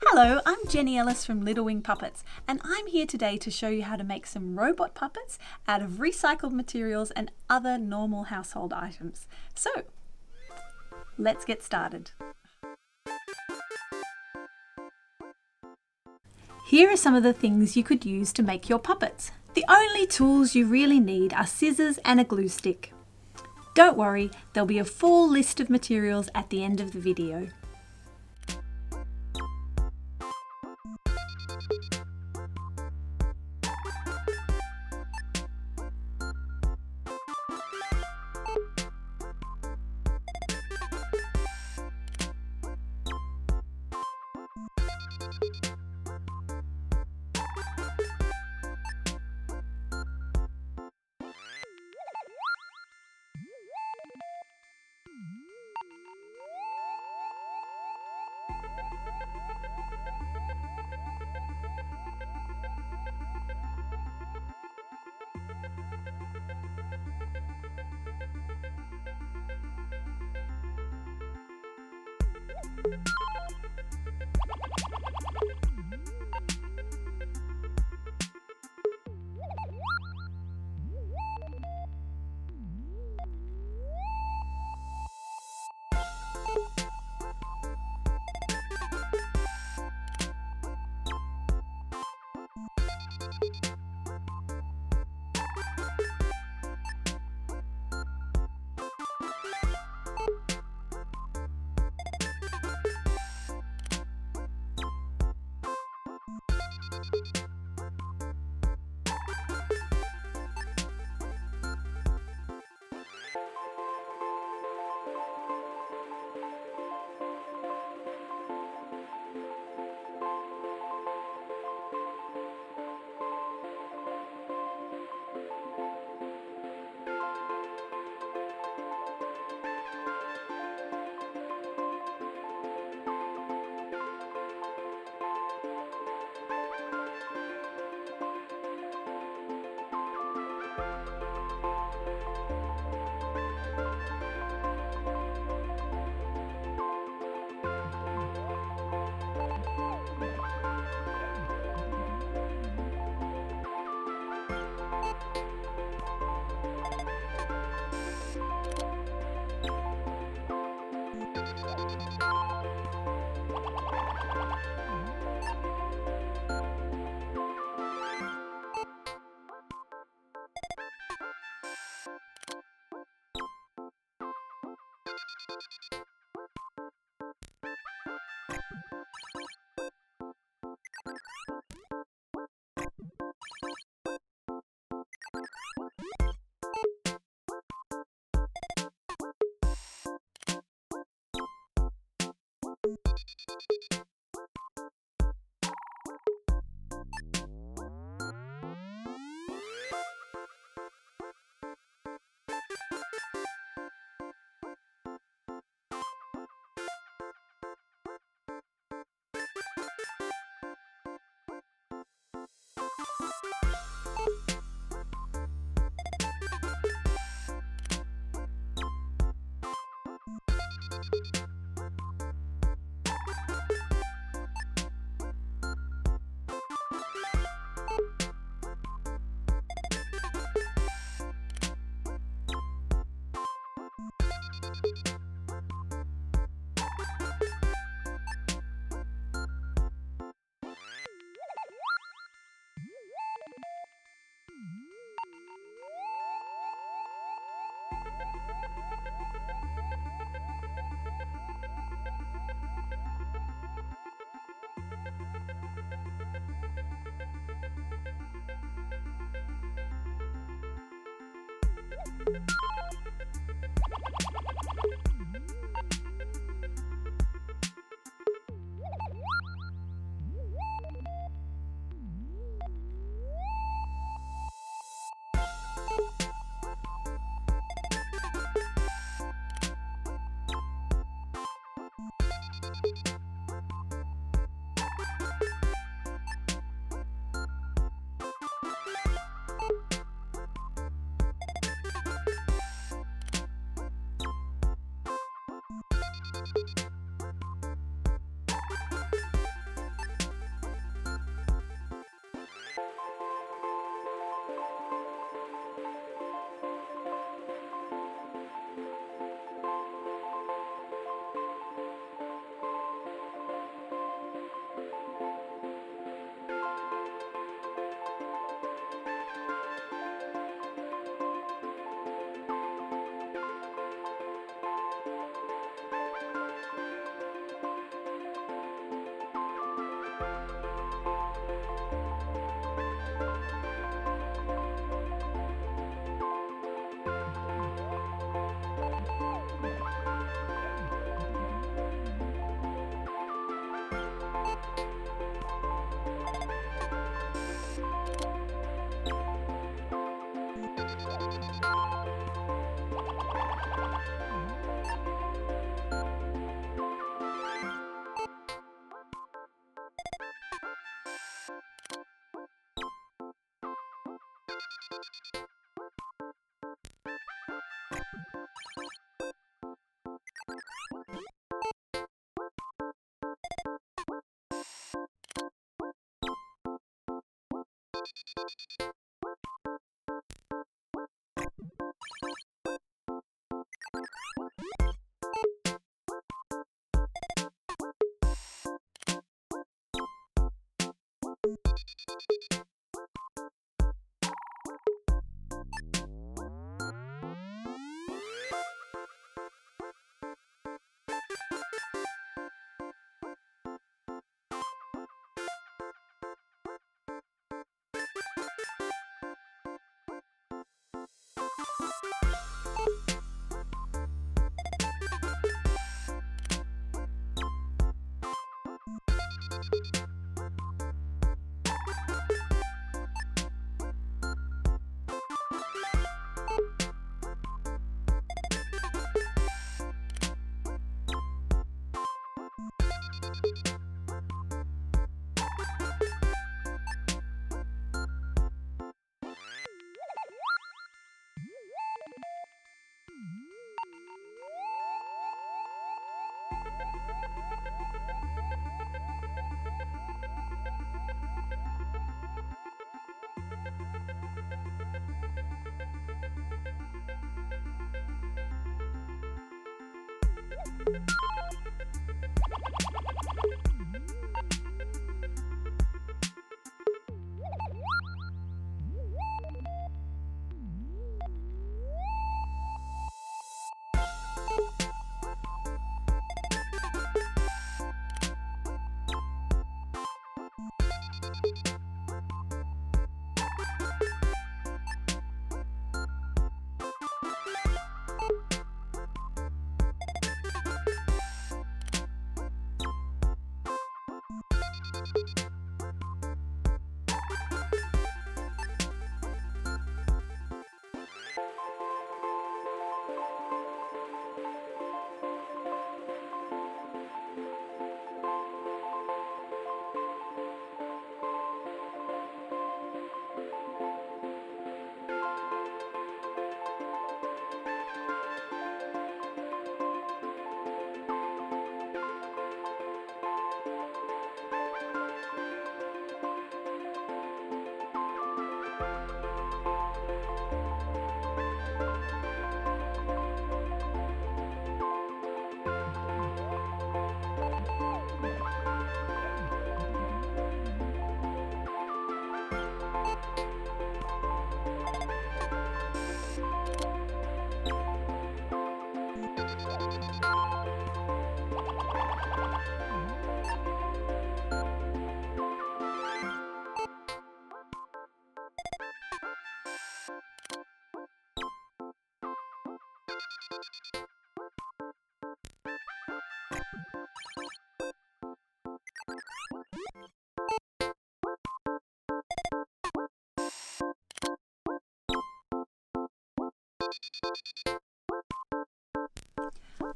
Hello, I'm Jenny Ellis from Little Wing Puppets, and I'm here today to show you how to make some robot puppets out of recycled materials and other normal household items. So, let's get started. Here are some of the things you could use to make your puppets. The only tools you really need are scissors and a glue stick. Don't worry, there'll be a full list of materials at the end of the video.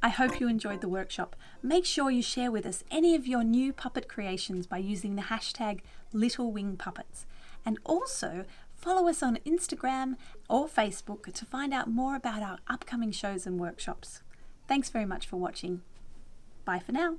I hope you enjoyed the workshop. Make sure you share with us any of your new puppet creations by using the hashtag #LittleWingPuppets. And also follow us on Instagram or Facebook to find out more about our upcoming shows and workshops. Thanks very much for watching. Bye for now.